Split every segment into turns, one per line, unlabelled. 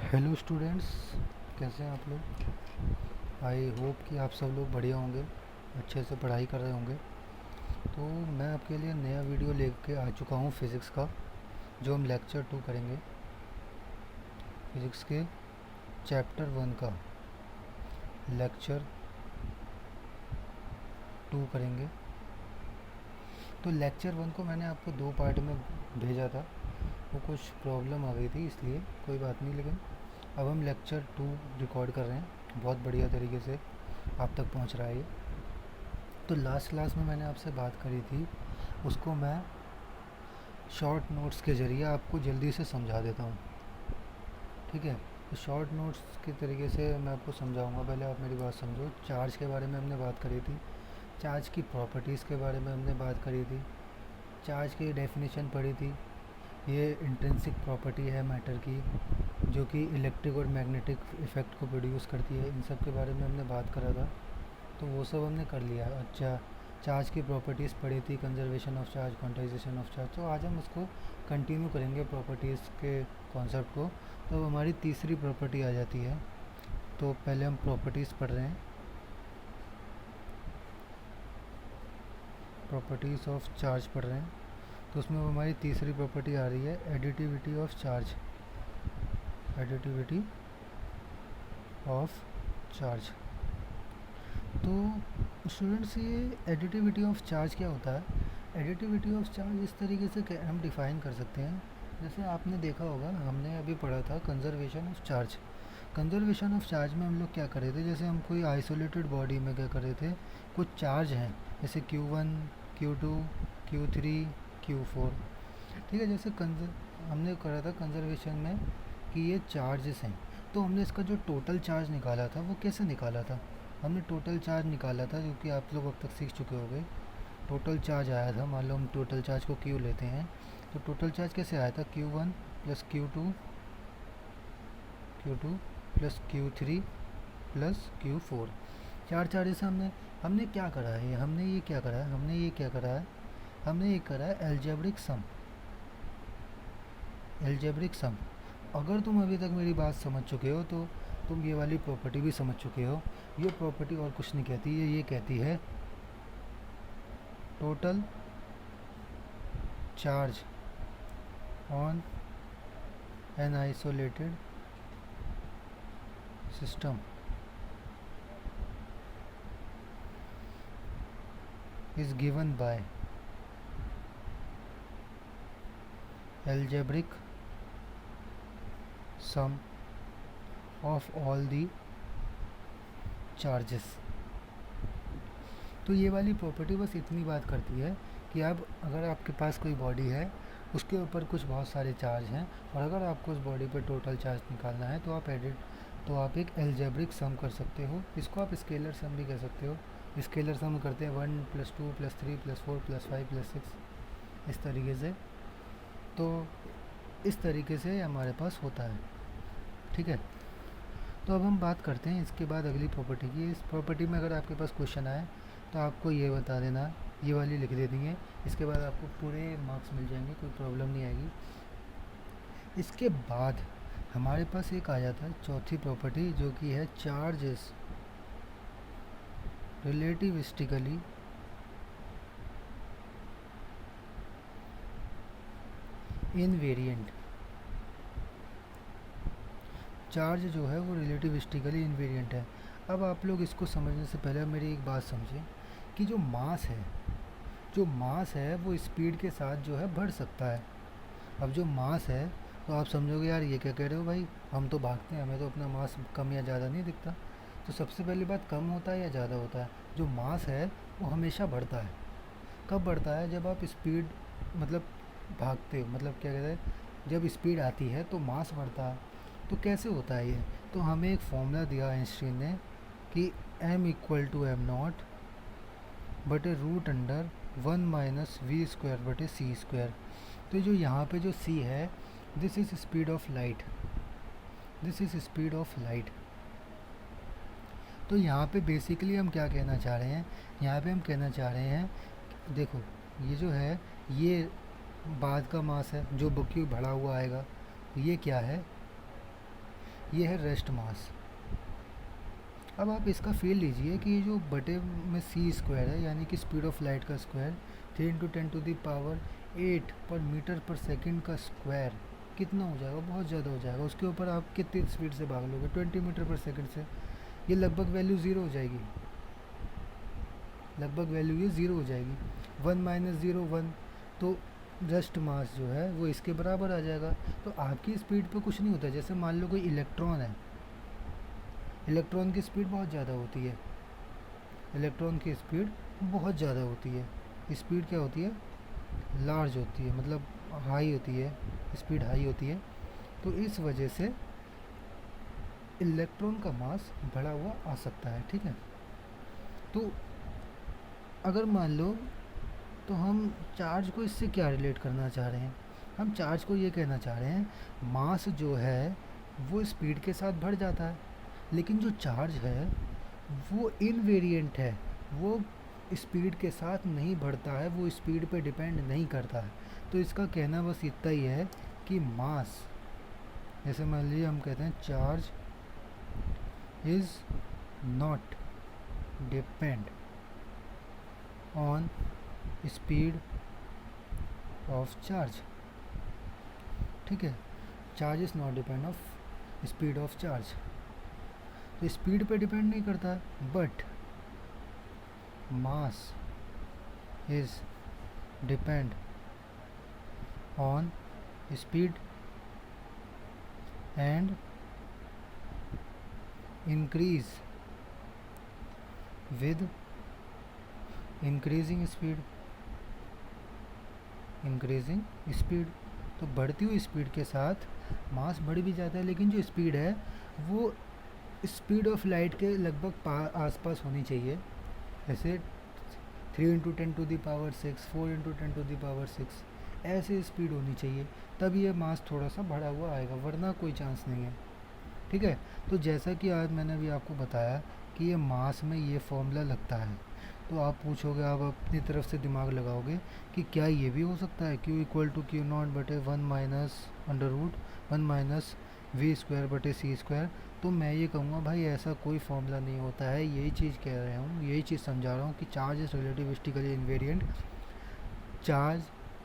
Hello students, कैसे हैं आप लोग। आई होप कि आप सब लोग बढ़िया होंगे, अच्छे से पढ़ाई कर रहे होंगे। तो मैं आपके लिए नया वीडियो लेके आ चुका हूँ फिज़िक्स का, जो हम लेक्चर 2 करेंगे। फिज़िक्स के चैप्टर 1 का लेक्चर 2 करेंगे। तो लेक्चर 1 को मैंने आपको 2 पार्ट में भेजा था, वो कुछ प्रॉब्लम आ गई थी, इसलिए कोई बात नहीं। लेकिन अब हम लेक्चर 2 रिकॉर्ड कर रहे हैं, बहुत बढ़िया तरीके से आप तक पहुंच रहा है ये। तो लास्ट क्लास में मैंने आपसे बात करी थी, उसको मैं शॉर्ट नोट्स के ज़रिए आपको जल्दी से समझा देता हूँ। ठीक है, तो शॉर्ट नोट्स के तरीके से मैं आपको समझाऊंगा। पहले आप मेरी बात समझो। चार्ज के बारे में हमने बात करी थी, चार्ज की प्रॉपर्टीज़ के बारे में हमने बात करी थी, चार्ज की डेफिनेशन पढ़ी थी। ये इंट्रिंसिक प्रॉपर्टी है मैटर की, जो कि इलेक्ट्रिक और मैग्नेटिक इफ़ेक्ट को प्रोड्यूस करती है। इन सब के बारे में हमने बात करा था, तो वो सब हमने कर लिया। अच्छा, चार्ज की प्रॉपर्टीज़ पढ़ी थी, conservation of charge, quantization of charge. तो आज हम उसको कंटिन्यू करेंगे प्रॉपर्टीज़ के कॉन्सेप्ट को। तो अब हमारी तीसरी प्रॉपर्टी आ जाती है। तो पहले हम प्रॉपर्टीज़ पढ़ रहे हैं, प्रॉपर्टीज़ ऑफ चार्ज पढ़ रहे हैं। तो उसमें हमारी तीसरी प्रॉपर्टी आ रही है additivity of charge, additivity of charge. तो स्टूडेंट्स, ये एडिटिविटी ऑफ चार्ज क्या होता है? एडिटिविटी ऑफ चार्ज इस तरीके से हम डिफ़ाइन कर सकते हैं। जैसे आपने देखा होगा, हमने अभी पढ़ा था conservation of charge. Conservation of charge में हम लोग क्या कर रहे थे, जैसे हम कोई आइसोलेटेड बॉडी में क्या कर रहे थे, कुछ चार्ज हैं जैसे Q1, Q2, Q3, Q4। ठीक है, जैसे हमने करा था कंजर्वेशन में कि ये चार्जेस हैं। तो हमने इसका जो टोटल चार्ज निकाला था वो कैसे निकाला था? हमने टोटल चार्ज निकाला था, जो कि आप लोग अब तक सीख चुके होंगे। टोटल चार्ज आया था, मान लो हम टोटल चार्ज को Q लेते हैं, तो टोटल चार्ज कैसे आया था? Q1 plus Q2 plus Q3 plus Q4। चार चार्जेस हमने हमने क्या करा है, हमने ये क्या करा है, हमने ये करा है एल्जेब्रिक सम। Algebraic sum. अगर तुम अभी तक मेरी बात समझ चुके हो तो तुम ये वाली प्रॉपर्टी भी समझ चुके हो। ये प्रॉपर्टी और कुछ नहीं कहती है, ये कहती है total charge on an isolated system is given by algebraic sum of all the charges। तो ये वाली प्रॉपर्टी बस इतनी बात करती है कि अब अगर आपके पास कोई बॉडी है, उसके ऊपर कुछ बहुत सारे चार्ज हैं, और अगर आपको उस बॉडी पर टोटल चार्ज निकालना है तो आप एक एल्जेब्रिक सम कर सकते हो। इसको आप स्केलर सम भी कह सकते हो। स्केलर सम करते हैं 1 plus 2 plus 3 plus 4 plus 5 plus 6, इस तरीके से। तो इस तरीके से हमारे पास होता है। ठीक है, तो अब हम बात करते हैं इसके बाद अगली प्रॉपर्टी की। इस प्रॉपर्टी में अगर आपके पास क्वेश्चन आए तो आपको ये बता देना, ये वाली लिख दे देंगे। इसके बाद आपको पूरे मार्क्स मिल जाएंगे, कोई प्रॉब्लम नहीं आएगी। इसके बाद हमारे पास एक आ जाता है चौथी प्रॉपर्टी, जो कि है चार्जेस रिलेटिविस्टिकली इनवेरिएंट। चार्ज जो है वो रिलेटिविस्टिकली इनवेरिएंट है। अब आप लोग इसको समझने से पहले मेरी एक बात समझें कि जो मास है वो स्पीड के साथ जो है बढ़ सकता है। अब जो मास है, तो आप समझोगे यार ये क्या कह रहे हो भाई, हम तो भागते हैं, हमें तो अपना मास कम या ज़्यादा नहीं दिखता। तो सबसे पहली बात, कम होता है या ज़्यादा होता है? जो मास है वो हमेशा बढ़ता है। कब बढ़ता है? जब आप स्पीड मतलब भागते हो, मतलब क्या कहते हैं, जब स्पीड आती है तो मास बढ़ता है। तो कैसे होता है ये? तो हमें एक फॉर्मूला दिया आइंस्टीन ने कि m equal to M nought बटे root under 1 minus V square बटे सी स्क्वायर। तो जो यहाँ पे जो c है, this is speed of light, this is speed of light. तो यहाँ पे बेसिकली हम क्या कहना चाह रहे हैं, यहाँ पे हम कहना चाह रहे हैं, देखो ये जो है ये बाद का मास है जो बुकी बढ़ा हुआ आएगा। ये क्या है? ये है रेस्ट मास। अब आप इसका फील लीजिए कि ये जो बटे में सी स्क्वायर है, यानी कि स्पीड ऑफ लाइट का स्क्वायर 3 × 10⁸ पर मीटर पर सेकंड का स्क्वायर कितना हो जाएगा, बहुत ज़्यादा हो जाएगा। उसके ऊपर आप कितनी स्पीड से भाग लोगे, 20 मीटर पर सेकंड से, ये लगभग वैल्यू ज़ीरो हो जाएगी, लगभग वैल्यू ये ज़ीरो हो जाएगी। 1 - 0 1, तो रेस्ट मास जो है वो इसके बराबर आ जाएगा। तो आपकी स्पीड पे कुछ नहीं होता। जैसे मान लो कोई इलेक्ट्रॉन है, इलेक्ट्रॉन की स्पीड बहुत ज़्यादा होती है, इलेक्ट्रॉन की स्पीड बहुत ज़्यादा होती है, स्पीड क्या होती है, लार्ज होती है, मतलब हाई होती है, स्पीड हाई होती है। तो इस वजह से इलेक्ट्रॉन का मास बढ़ा हुआ आ सकता है, ठीक है। तो अगर मान लो, तो हम चार्ज को इससे क्या रिलेट करना चाह रहे हैं, हम चार्ज को ये कहना चाह रहे हैं मास जो है वो स्पीड के साथ बढ़ जाता है, लेकिन जो चार्ज है वो इनवेरिएंट है, वो स्पीड के साथ नहीं बढ़ता है, वो स्पीड पे डिपेंड नहीं करता है। तो इसका कहना बस इतना ही है कि मास, जैसे मान लीजिए हम कहते हैं charge is not depend on speed of charge, ठीक है। Charge is not depend of speed of charge, तो स्पीड पे डिपेंड नहीं करता है, but mass is depend on speed and increase with increasing speed, increasing speed. तो बढ़ती हुई स्पीड के साथ मास बढ़ भी जाता है, लेकिन जो स्पीड है वो स्पीड ऑफ लाइट के लगभग आसपास होनी चाहिए। जैसे 3 × 10⁶, 4 × 10⁶, ऐसे स्पीड होनी चाहिए, तब ये मास थोड़ा सा बढ़ा हुआ आएगा, वरना कोई चांस नहीं है, ठीक है। तो जैसा कि आज मैंने अभी आपको बताया कि ये मास में ये फॉर्मूला लगता है, तो आप पूछोगे, आप अपनी तरफ से दिमाग लगाओगे कि क्या ये भी हो सकता है Q = Q0 बटे 1 - v²/c²। तो मैं ये कहूँगा भाई ऐसा कोई फॉर्मूला नहीं होता है, यही चीज़ कह रहा हूँ, यही चीज़ समझा रहा हूँ कि charge is रिलेटिविस्टिकली invariant, charge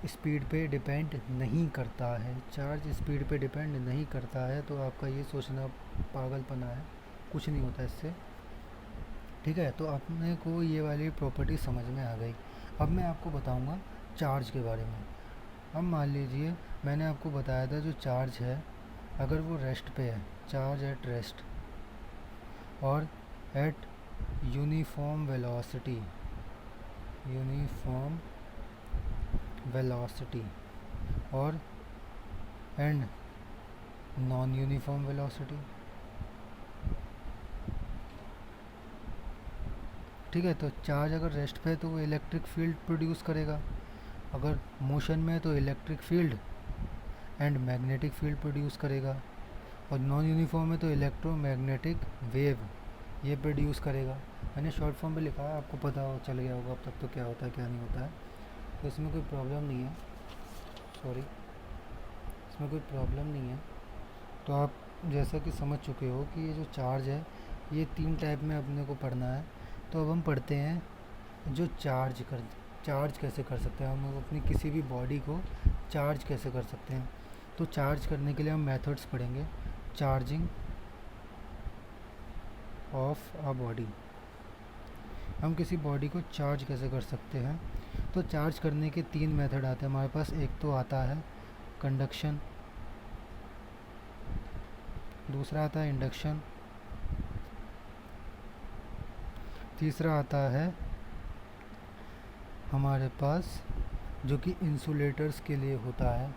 speed पे डिपेंड नहीं करता है, चार्ज स्पीड पे डिपेंड नहीं करता है। तो आपका ये सोचना पागलपना है, कुछ नहीं होता इससे, ठीक है। तो अपने को ये वाली प्रॉपर्टी समझ में आ गई। अब मैं आपको बताऊंगा चार्ज के बारे में। अब मान लीजिए मैंने आपको बताया था जो चार्ज है, अगर वो रेस्ट पे है, चार्ज एट रेस्ट और eight uniform velocity, uniform velocity और एंड नॉन यूनिफॉर्म वेलोसिटी, ठीक है। तो चार्ज अगर रेस्ट पे है तो वो इलेक्ट्रिक फील्ड प्रोड्यूस करेगा, अगर मोशन में है तो electric field and magnetic field produce करेगा, और नॉन यूनिफॉर्म में तो इलेक्ट्रोमैग्नेटिक वेव ये प्रोड्यूस करेगा। मैंने शॉर्ट फॉर्म में लिखा है, आपको पता हो चल गया होगा अब तक तो क्या होता है क्या नहीं होता है, तो इसमें कोई प्रॉब्लम नहीं है, सॉरी, इसमें कोई प्रॉब्लम नहीं है। तो आप जैसा कि समझ चुके हो कि ये जो चार्ज है ये 3 टाइप में अपने को पढ़ना है। तो अब हम पढ़ते हैं जो चार्ज कैसे कर सकते हैं, हम अपनी किसी भी बॉडी को चार्ज कैसे कर सकते हैं। तो चार्ज करने के लिए हम मेथड्स पढ़ेंगे। चार्जिंग ऑफ अ बॉडी, हम किसी बॉडी को चार्ज कैसे कर सकते हैं। तो चार्ज करने के 3 मेथड आते हैं हमारे पास। एक तो आता है कंडक्शन, दूसरा आता है इंडक्शन, तीसरा आता है हमारे पास जो कि इंसुलेटर्स के लिए होता है,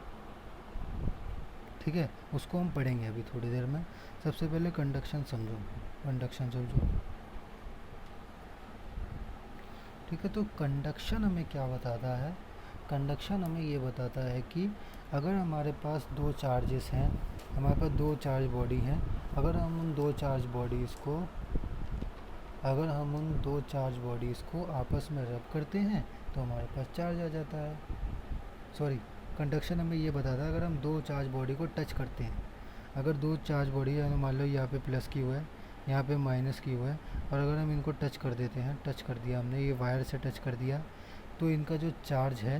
ठीक है। उसको हम पढ़ेंगे अभी थोड़ी देर में। सबसे पहले कंडक्शन समझो, कंडक्शन समझो, ठीक है। तो कंडक्शन हमें क्या बताता है, कंडक्शन हमें ये बताता है कि अगर हमारे पास 2 चार्जेस हैं, हमारे पास 2 चार्ज बॉडी हैं, अगर हम उन 2 चार्ज बॉडीज़ को आपस में रब करते हैं तो हमारे पास चार्ज आ जाता है। सॉरी, कंडक्शन हमें ये बताता है अगर हम 2 चार्ज बॉडी को टच करते हैं, अगर दो चार्ज बॉडी है, मान लो यहाँ पे प्लस की हुआ है, यहाँ पे माइनस की हुआ है, और अगर हम इनको टच कर देते हैं, टच कर दिया हमने, ये वायर से टच कर दिया, तो इनका जो चार्ज है,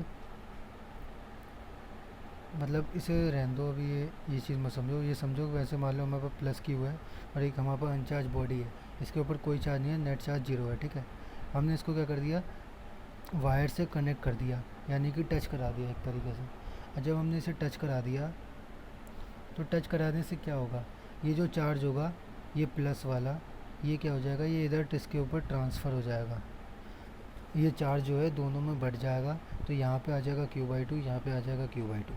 मतलब इसे रहने दो अभी, ये चीज़ मत समझो, ये समझो वैसे मान लो हमारे पास प्लस की हुआ है और एक हमारे पास अनचार्ज बॉडी है, इसके ऊपर कोई चार्ज नहीं है, नेट चार्ज जीरो है, ठीक है। हमने इसको क्या कर दिया, वायर से कनेक्ट कर दिया, यानी कि टच करा दिया एक तरीके से। और जब हमने इसे टच करा दिया, तो टच कराने से क्या होगा, ये जो चार्ज होगा, ये प्लस वाला, ये क्या हो जाएगा, ये इधर इसके ऊपर ट्रांसफ़र हो जाएगा, ये चार्ज जो है दोनों में बढ़ जाएगा, तो यहाँ पे आ जाएगा Q/2, यहाँ पे आ जाएगा Q/2।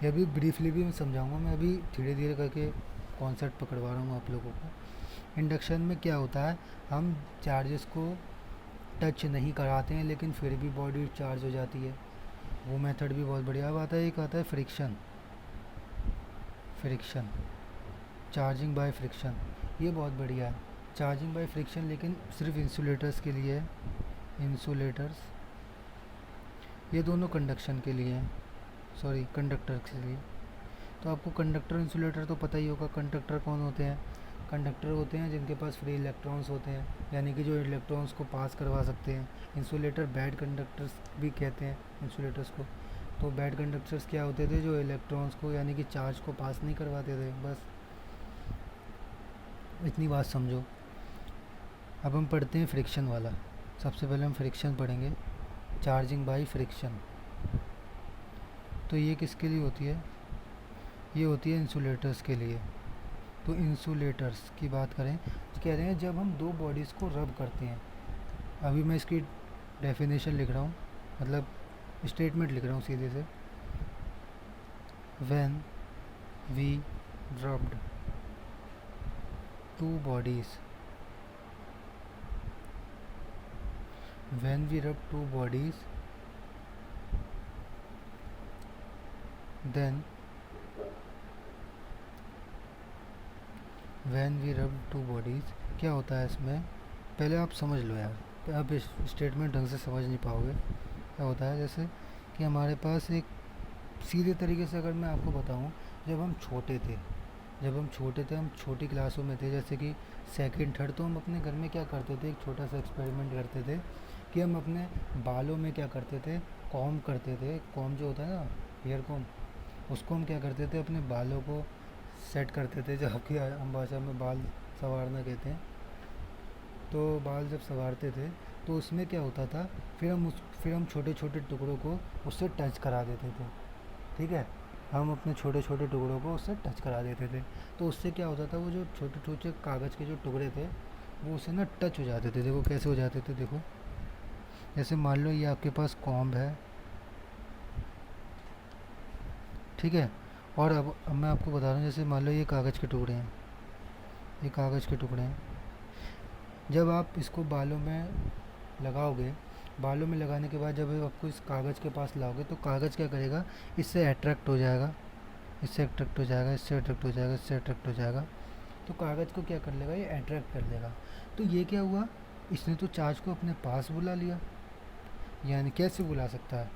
ये अभी ब्रीफली भी मैं समझाऊंगा, मैं अभी धीरे धीरे करके कॉन्सेप्ट पकड़वा रहा हूँ आप लोगों को। इंडक्शन में क्या होता है, हम चार्जेस को टच नहीं कराते हैं, लेकिन फिर भी बॉडी चार्ज हो जाती है, वो मेथड भी बहुत बढ़िया। अब आता है, एक आता है friction, friction charging by friction, ये बहुत बढ़िया है। चार्जिंग बाय फ्रिक्शन लेकिन सिर्फ इंसुलेटर्स के लिए है, इंसुलेटर्स, ये दोनों कंडक्शन के लिए हैं, सॉरी कंडक्टर के लिए। तो आपको कंडक्टर इंसुलेटर तो पता ही होगा। कंडक्टर कौन होते हैं, कंडक्टर होते हैं जिनके पास फ्री इलेक्ट्रॉन्स होते हैं, यानी कि जो इलेक्ट्रॉन्स को पास करवा सकते हैं। इंसुलेटर बैड कंडक्टर्स भी कहते हैं इंसुलेटर्स को। तो बैड कंडक्टर्स क्या होते थे, जो इलेक्ट्रॉन्स को यानी कि चार्ज को पास नहीं करवाते थे, बस इतनी बात समझो। अब हम पढ़ते हैं फ्रिक्शन वाला। सबसे पहले हम फ्रिक्शन पढ़ेंगे, चार्जिंग बाय फ्रिक्शन। तो ये किसके लिए होती है, ये होती है इंसुलेटर्स के लिए। तो इंसुलेटर्स की बात करें तो कह रहे हैं जब हम दो बॉडीज़ को रब करते हैं, अभी मैं इसकी डेफिनेशन लिख रहा हूँ, मतलब स्टेटमेंट लिख रहा हूँ सीधे से। When we rubbed two bodies, when we rub two bodies, then when we rub two bodies क्या होता है इसमें, पहले आप समझ लो यार, आप इस स्टेटमेंट ढंग से समझ नहीं पाओगे। क्या होता है, जैसे कि हमारे पास एक सीधे तरीके से अगर मैं आपको बताऊं, जब हम छोटे थे, हम छोटी क्लासों में थे, जैसे कि सेकंड थर्ड, तो हम अपने घर में क्या करते थे, एक छोटा सा एक्सपेरिमेंट करते थे कि हम अपने बालों में क्या करते थे, कॉम करते थे। कॉम जो होता है ना, हेयर कॉम, उसको हम क्या करते थे, अपने बालों को सेट करते थे, जो आपकी हम भाषा में बाल संवारना कहते हैं। तो बाल जब संवारते थे तो उसमें क्या होता था, फिर हम छोटे छोटे टुकड़ों को उससे टच करा देते थे, ठीक है। हम अपने छोटे छोटे टुकड़ों को उससे टच करा देते थे, तो उससे क्या होता था, वो जो छोटे छोटे कागज़ के जो टुकड़े थे वो उससे ना टच हो जाते थे। देखो कैसे हो जाते थे, देखो जैसे मान लो ये आपके पास कॉम्ब है, ठीक है। और अब मैं आपको बता रहा हूँ, जैसे मान लो ये कागज़ के टुकड़े हैं, ये कागज़ के टुकड़े हैं, जब आप इसको बालों में लगाओगे, बालों में लगाने के बाद जब आपको इस कागज़ के पास लाओगे, तो कागज़ क्या करेगा, इससे अट्रैक्ट हो जाएगा, इससे अट्रैक्ट हो जाएगा, इससे अट्रैक्ट हो जाएगा, इससे अट्रैक्ट हो जाएगा। तो कागज़ को क्या कर लेगा, ये अट्रैक्ट कर लेगा। तो ये क्या हुआ, इसने तो चार्ज को अपने पास बुला लिया। यानी कैसे बुला सकता है,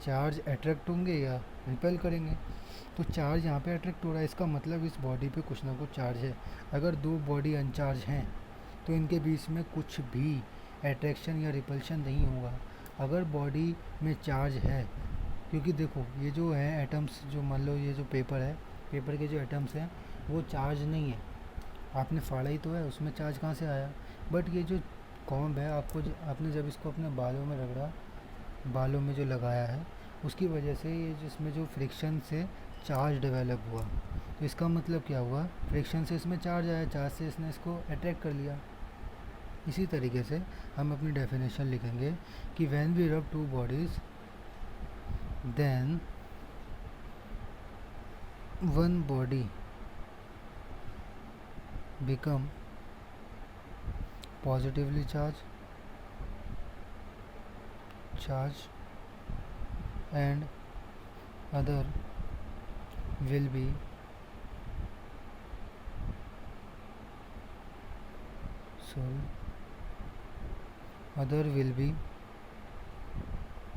चार्ज अट्रैक्ट होंगे या रिपेल करेंगे। तो चार्ज यहाँ पे अट्रैक्ट हो रहा है, इसका मतलब इस बॉडी पे कुछ ना कुछ चार्ज है। अगर दो बॉडी अनचार्ज हैं तो इनके बीच में कुछ भी अट्रैक्शन या रिपल्शन नहीं होगा। अगर बॉडी में चार्ज है, क्योंकि देखो ये जो है एटम्स, जो मान लो ये जो पेपर है, पेपर के जो एटम्स हैं वो चार्ज नहीं है, आपने फाड़ा ही तो है, उसमें चार्ज कहाँ से आया। बट ये जो कॉम्ब है, आपने जब इसको अपने बालों में रगड़ा, बालों में जो लगाया है, उसकी वजह से ये जिसमें जो फ्रिक्शन से चार्ज डेवलप हुआ। तो इसका मतलब क्या हुआ, फ्रिक्शन से इसमें चार्ज आया, चार्ज से इसने इसको अट्रैक्ट कर लिया। इसी तरीके से हम अपनी डेफिनेशन लिखेंगे कि when we rub two bodies, then one body become positively charge and other will be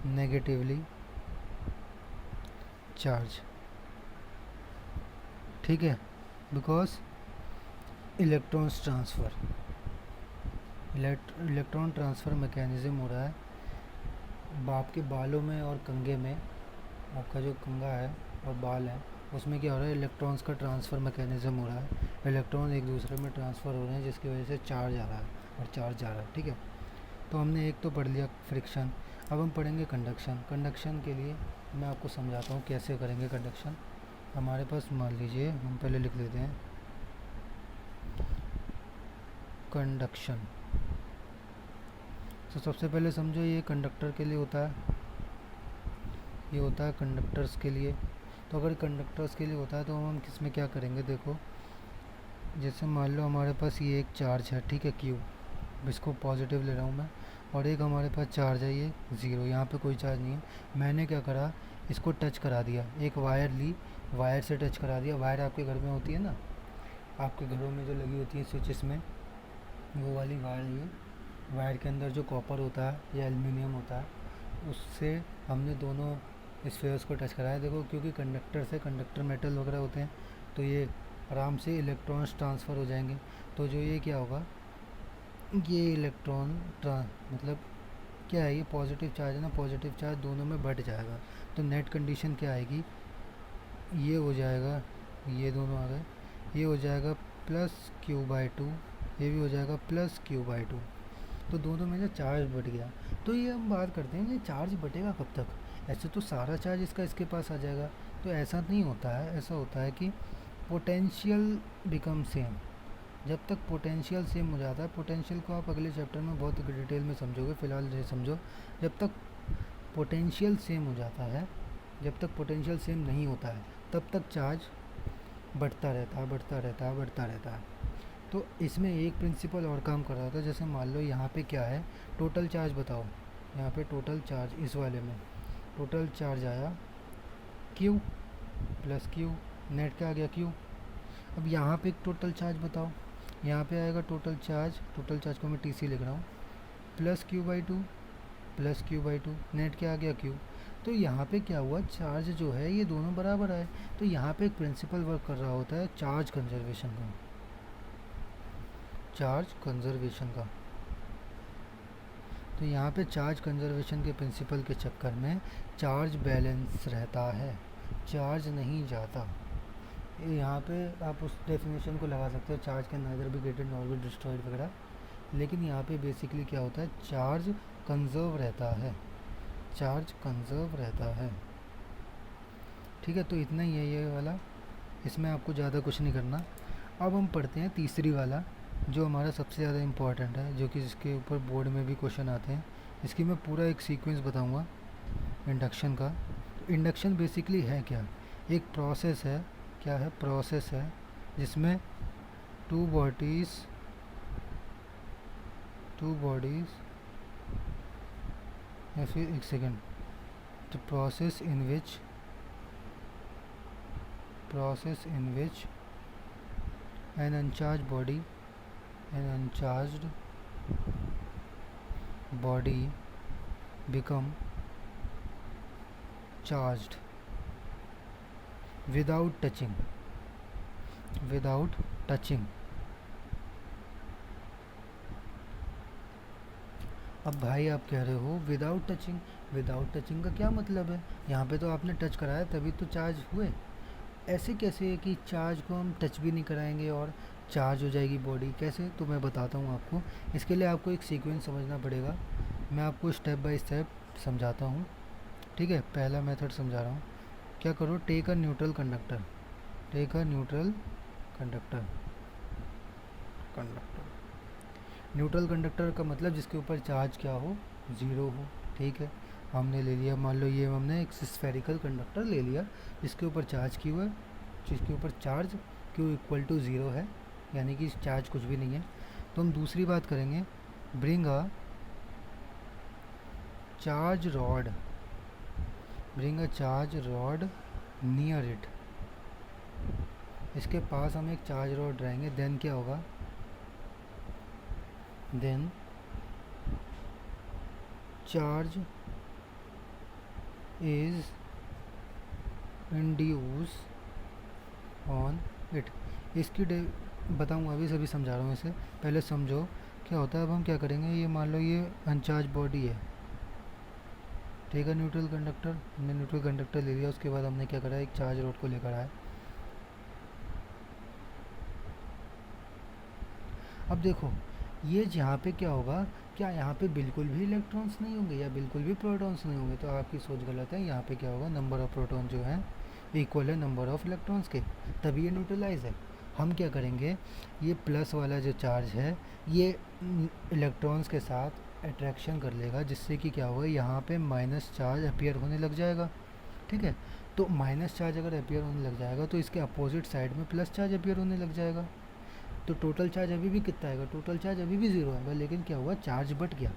negatively charged। ठीक है, because electrons transfer, electron transfer mechanism हो रहा है आपके बालों में और कंघे में। आपका जो कंघा है और बाल है उसमें क्या हो रहा है, इलेक्ट्रॉन्स का ट्रांसफ़र मैकेनिज़्म हो रहा है। इलेक्ट्रॉन एक दूसरे में ट्रांसफ़र हो रहे हैं जिसकी वजह से चार्ज आ रहा है और चार्ज जा रहा है। ठीक है, तो हमने एक तो पढ़ लिया फ्रिक्शन। अब हम पढ़ेंगे कंडक्शन। कंडक्शन के लिए मैं आपको समझाता हूँ कैसे करेंगे कंडक्शन। हमारे पास मान लीजिए, हम पहले लिख लेते हैं कंडक्शन। तो सबसे पहले समझो ये कंडक्टर के लिए होता है, ये होता है कंडक्टर्स के लिए। तो अगर कंडक्टर्स के लिए होता है तो हम किस में क्या करेंगे, देखो जैसे मान लो हमारे पास ये एक चार्ज है, ठीक है, क्यू, इसको पॉजिटिव ले रहा हूँ मैं, और एक हमारे पास चार्ज है ये ज़ीरो, यहाँ पे कोई चार्ज नहीं है। मैंने क्या करा, इसको टच करा दिया, एक वायर ली, वायर से टच करा दिया। वायर आपके घर में होती है ना, आपके घरों में जो लगी होती है स्विचेस में, वो वाली वायर ली। वायर के अंदर जो कॉपर होता है या एल्युमिनियम होता है, उससे हमने दोनों स्फेयर्स को टच कराया। देखो क्योंकि कंडक्टर से, कंडक्टर मेटल वगैरह होते हैं, तो ये आराम से इलेक्ट्रॉन्स ट्रांसफ़र हो जाएंगे। तो जो ये क्या होगा, ये इलेक्ट्रॉन मतलब क्या है, ये पॉजिटिव चार्ज है ना, पॉजिटिव चार्ज दोनों में बढ़ जाएगा। तो नेट कंडीशन क्या आएगी, ये हो जाएगा, ये दोनों आ गए, ये हो जाएगा +q/2, ये भी हो जाएगा +q/2। तो दोनों में से चार्ज बढ़ गया। तो ये हम बात करते हैं, ये चार्ज बढ़ेगा कब तक। ऐसे तो सारा चार्ज इसके पास आ जाएगा, तो ऐसा नहीं होता है। ऐसा होता है कि पोटेंशियल बिकम सेम। जब तक पोटेंशियल सेम हो जाता है, पोटेंशियल को आप अगले चैप्टर में बहुत डिटेल में समझोगे, फ़िलहाल ये समझो, जब तक पोटेंशियल सेम हो जाता है, जब तक पोटेंशियल सेम नहीं होता है, तब तक चार्ज बढ़ता रहता है, बढ़ता रहता है, बढ़ता रहता है। तो इसमें एक प्रिंसिपल और काम कर रहा था। जैसे मान लो यहाँ पे क्या है, टोटल चार्ज बताओ, यहाँ पे टोटल चार्ज, इस वाले में टोटल चार्ज आया Q + Q, नेट का आ गया Q। अब यहाँ पे एक टोटल चार्ज बताओ, यहाँ पे आएगा टोटल चार्ज को मैं TC लिख रहा हूँ, +q/2, +q/2, नेट क्या आ गया Q। तो यहाँ पे क्या हुआ, चार्ज जो है ये दोनों बराबर आए। तो यहाँ पे एक प्रिंसिपल वर्क कर रहा होता है चार्ज कंजर्वेशन का, चार्ज कंजर्वेशन का। तो यहाँ पे चार्ज कंजर्वेशन के प्रिंसिपल के चक्कर में चार्ज बैलेंस रहता है, चार्ज नहीं जाता। यहाँ पे आप उस डेफिनेशन को लगा सकते हो, charge can neither be gated nor be destroyed वगैरह, लेकिन यहाँ पे बेसिकली क्या होता है, चार्ज कंजर्व रहता है, चार्ज कंजर्व रहता है। ठीक है, तो इतना ही है ये वाला, इसमें आपको ज़्यादा कुछ नहीं करना। अब हम पढ़ते हैं तीसरी वाला, जो हमारा सबसे ज़्यादा इम्पॉर्टेंट है, जो कि जिसके ऊपर बोर्ड में भी क्वेश्चन आते हैं। इसकी मैं पूरा एक सीक्वेंस बताऊंगा इंडक्शन का। इंडक्शन बेसिकली है क्या, एक प्रोसेस है। क्या है, प्रोसेस है जिसमें टू बॉडीज़ या फिर एक second, the process in which an uncharged body become charged without touching। अब भाई आप कह रहे हो विदाउट टचिंग का क्या मतलब है, यहाँ पे तो आपने टच कराया तभी तो चार्ज हुए। ऐसे कैसे है कि चार्ज को हम टच भी नहीं कराएंगे और चार्ज हो जाएगी बॉडी, कैसे, तो मैं बताता हूँ आपको। इसके लिए आपको एक सीक्वेंस समझना पड़ेगा, मैं आपको स्टेप बाय स्टेप समझाता हूँ। ठीक है, पहला मेथड समझा रहा हूँ। क्या करो, take a neutral conductor. Neutral conductor का मतलब जिसके ऊपर चार्ज क्या हो, ज़ीरो हो। ठीक है, हमने ले लिया, मान लो ये हमने एक स्फेरिकल कंडक्टर ले लिया जिसके ऊपर चार्ज क्यू है, जिसके ऊपर चार्ज Q = 0 है, यानी कि चार्ज कुछ भी नहीं है। तो हम दूसरी बात करेंगे, bring a charge rod near it. इसके पास हम एक चार्ज रॉड रहेंगे, देन क्या होगा, then charge is induced on it. इसकी बताऊँगा अभी समझा रहा हूँ इसे, पहले समझो क्या होता है। अब हम क्या करेंगे, ये मान लो ये अनचार्ज बॉडी है, ठीक है, न्यूट्रल कंडक्टर, हमने न्यूट्रल कंडक्टर ले लिया। उसके बाद हमने क्या करा, एक चार्ज रॉड को लेकर आया। अब देखो ये यहाँ पे क्या होगा, क्या यहाँ पे बिल्कुल भी इलेक्ट्रॉन्स नहीं होंगे या बिल्कुल भी प्रोटॉन्स नहीं होंगे? तो आपकी सोच गलत है। यहाँ पे क्या होगा, नंबर ऑफ प्रोटॉन जो है इक्वल है नंबर ऑफ इलेक्ट्रॉन्स के, तभी ये न्यूट्रलाइज है। हम क्या करेंगे, ये प्लस वाला जो चार्ज है ये इलेक्ट्रॉन्स के साथ अट्रैक्शन कर लेगा, जिससे कि क्या होगा, यहाँ पे माइनस चार्ज अपीयर होने लग जाएगा, ठीक है। तो माइनस चार्ज अगर अपीयर होने लग जाएगा तो इसके अपोजिट साइड में प्लस चार्ज अपीयर होने लग जाएगा। तो टोटल चार्ज अभी भी कितना आएगा, टोटल चार्ज अभी भी ज़ीरो आएगा, लेकिन क्या हुआ, चार्ज बढ़ गया।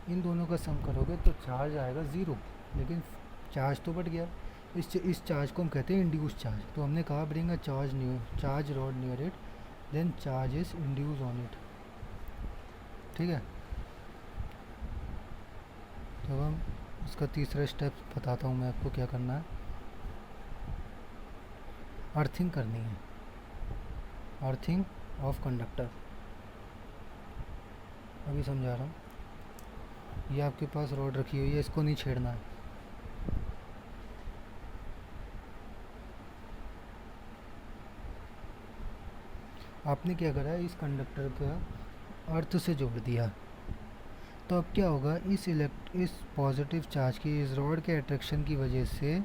इन दोनों का सम करोगे तो चार्ज आएगा ज़ीरो, लेकिन चार्ज तो बढ़ गया। इस चार्ज को हम कहते हैं इंड्यूस चार्ज। तो हमने कहा bring a charge rod near it, then charge is induce on it, ठीक है। तो अब हम इसका तीसरा स्टेप बताता हूँ मैं आपको क्या करना है। अर्थिंग करनी है, अर्थिंग ऑफ कंडक्टर। अभी समझा रहा हूँ। ये आपके पास रॉड रखी हुई है, इसको नहीं छेड़ना है। आपने क्या करा, इस कंडक्टर का अर्थ से जोड़ दिया। तो अब क्या होगा, इस पॉजिटिव चार्ज की, इस रॉड के अट्रैक्शन की वजह से